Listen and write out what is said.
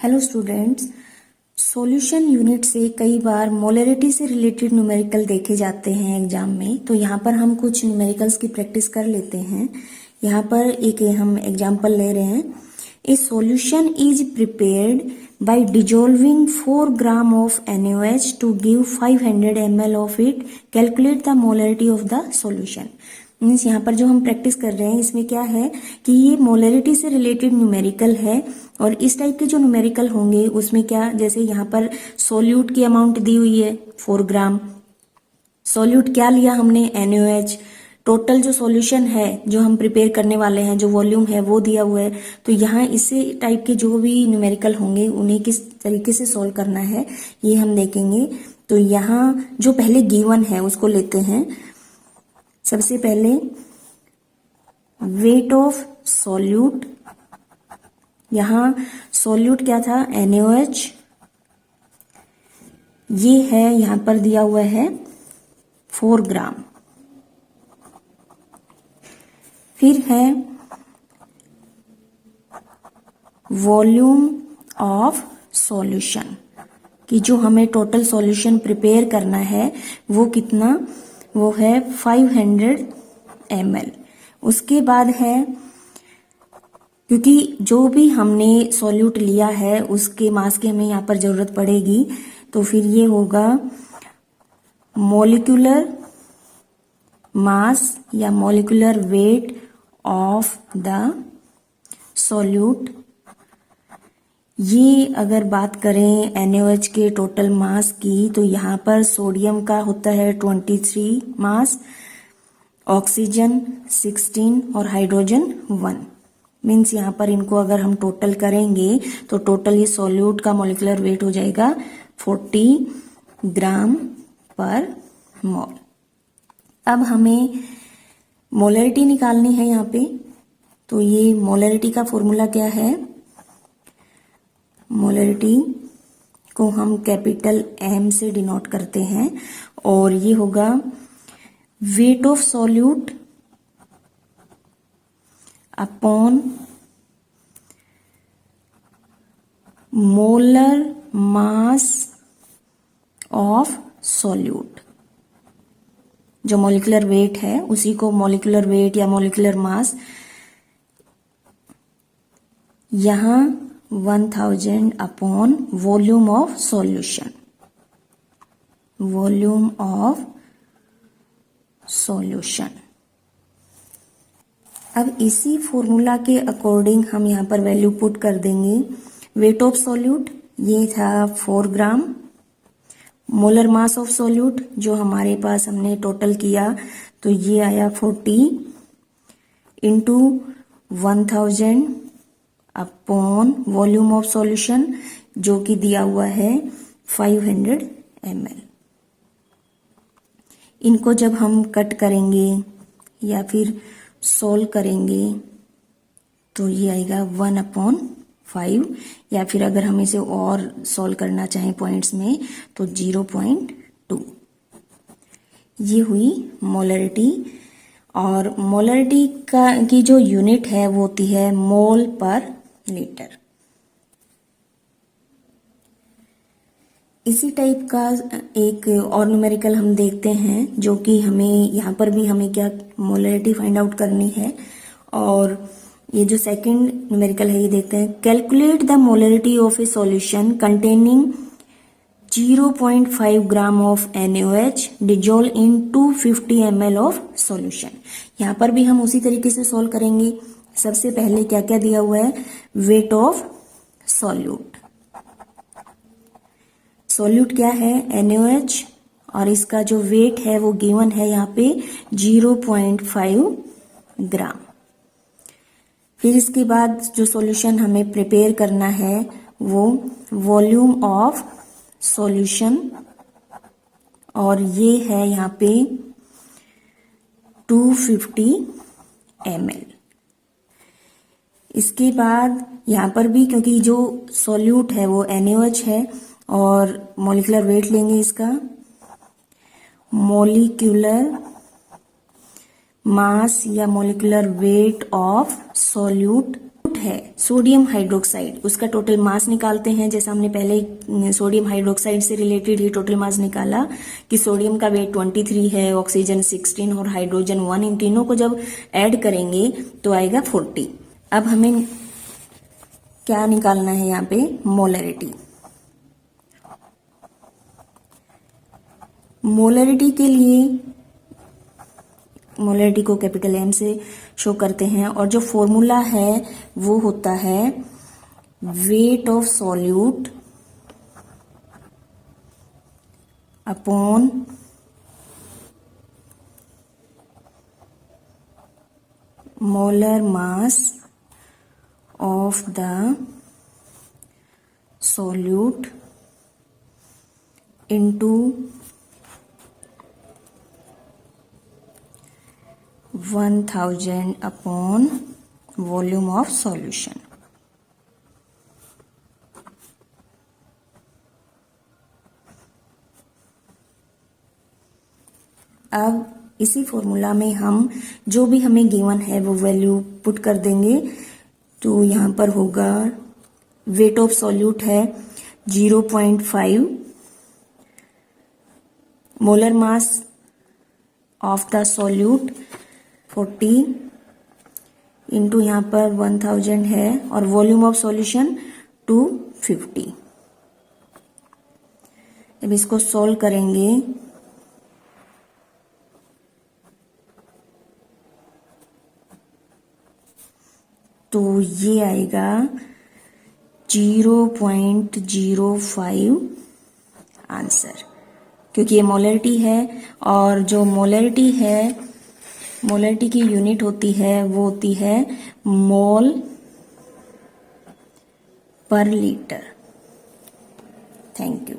Hello students, solution unit से कई बार molarity से रिलेटेड न्यूमेरिकल देखे जाते हैं एग्जाम में। तो यहाँ पर हम कुछ न्यूमेरिकल्स की प्रैक्टिस कर लेते हैं। यहाँ पर एक हम एग्जांपल ले रहे हैं। A solution is prepared by dissolving 4 gram of NaOH to give 500 ml of it. Calculate the molarity of the solution. Means यहाँ पर जो हम प्रैक्टिस कर रहे हैं इसमें क्या है कि ये मोलरिटी से रिलेटेड न्यूमेरिकल है। और इस टाइप के जो न्यूमेरिकल होंगे उसमें क्या, जैसे यहाँ पर सोल्यूट की अमाउंट दी हुई है 4 ग्राम। सोल्यूट क्या लिया हमने, NaOH। टोटल जो सॉल्यूशन है जो हम प्रिपेयर करने वाले हैं, जो वॉल्यूम है वो दिया हुआ है। तो यहाँ इसी टाइप के जो भी न्यूमेरिकल होंगे उन्हें किस तरीके से सॉल्व करना है ये हम देखेंगे। तो यहाँ जो पहले गिवन है उसको लेते हैं। सबसे पहले वेट ऑफ सॉल्यूट, यहाँ सॉल्यूट क्या था, NaOH। ये है यहां पर दिया हुआ है 4 ग्राम। फिर है वॉल्यूम ऑफ सॉल्यूशन कि जो हमें टोटल सॉल्यूशन प्रिपेयर करना है वो कितना, वो है 500 ml। उसके बाद है, क्योंकि जो भी हमने सॉल्यूट लिया है उसके मास की हमें यहाँ पर जरूरत पड़ेगी, तो फिर ये होगा मॉलिक्यूलर मास या molecular weight of the solute. ये अगर बात करें NaOH के टोटल मास की, तो यहाँ पर सोडियम का होता है 23 मास, ऑक्सीजन 16 और हाइड्रोजन 1। मीन्स यहाँ पर इनको अगर हम टोटल करेंगे तो टोटल ये सॉल्यूट का मॉलिक्यूलर वेट हो जाएगा 40 ग्राम पर मोल। अब हमें मोलरिटी निकालनी है यहाँ पे। तो ये मोलरिटी का फॉर्मूला क्या है, मोलरिटी को हम कैपिटल M से डिनोट करते हैं और ये होगा weight of solute upon molar mass of solute. जो मॉलिक्यूलर वेट है उसी को मॉलिक्यूलर वेट या मॉलिक्यूलर मास, यहां 1000 upon volume of solution, volume of solution. अब इसी फॉर्मूला के अकॉर्डिंग हम यहाँ पर वैल्यू पुट कर देंगे। वेट ऑफ सॉल्यूट ये था 4 ग्राम, मोलर मास ऑफ सॉल्यूट जो हमारे पास हमने टोटल किया तो ये आया 40 into 1000 upon volume of solution जो कि दिया हुआ है 500 ml। इनको जब हम कट करेंगे या फिर सोल्व करेंगे तो ये आएगा 1/5, या फिर अगर हम इसे और सोल्व करना चाहें पॉइंट्स में तो 0.2। ये हुई मोलरिटी। और मोलरिटी की जो यूनिट है वो होती है मोल पर लीटर। इसी टाइप का एक और न्यूमेरिकल हम देखते हैं जो कि हमें यहाँ पर भी हमें क्या मोलरिटी फाइंड आउट करनी है। और ये जो सेकंड न्यूमेरिकल है ये देखते हैं। Calculate the molarity of A solution containing 0.5 gram of NaOH dissolve in 250 ml of solution. यहाँ पर भी हम उसी तरीके से सॉल्व करेंगे। सबसे पहले क्या क्या दिया हुआ है, वेट ऑफ सॉल्यूट। सॉल्यूट क्या है, NaOH, और इसका जो वेट है वो गिवन है यहाँ पे 0.5 ग्राम। फिर इसके बाद जो सॉल्यूशन हमें प्रिपेयर करना है वो वॉल्यूम ऑफ सॉल्यूशन, और ये है यहाँ पे 250 ml। इसके बाद यहाँ पर भी क्योंकि जो सॉल्यूट है वो NaOH है और मॉलिक्यूलर वेट लेंगे इसका, मॉलिक्यूलर मास या molecular weight of solute solute है सोडियम हाइड्रोक्साइड, उसका टोटल मास निकालते हैं। जैसा हमने पहले सोडियम हाइड्रोक्साइड से रिलेटेड ही टोटल मास निकाला कि सोडियम का वेट 23 है, ऑक्सीजन 16 और हाइड्रोजन 1, इन तीनों को जब ऐड करेंगे तो आएगा 40। अब हमें क्या निकालना है यहाँ पे, मोलरिटी। मोलरिटी के लिए मोलरिटी को कैपिटल एम से शो करते हैं और जो फॉर्मूला है वो होता है weight of solute upon molar mass of the solute into 1000 upon volume of solution। अब इसी फॉर्मूला में हम जो भी हमें गिवन है वो वैल्यू पुट कर देंगे। तो यहाँ पर होगा वेट ऑफ सॉल्यूट है 0.5, molar mass of the solute 40 into यहाँ पर 1000 है और वॉल्यूम ऑफ सॉल्यूशन 250। अब इसको सॉल्व करेंगे तो ये आएगा 0.05 आंसर, क्योंकि ये मोलरिटी है और जो मोलरिटी है, मोलरिटी की यूनिट होती है वो होती है मोल पर लीटर। Thank you.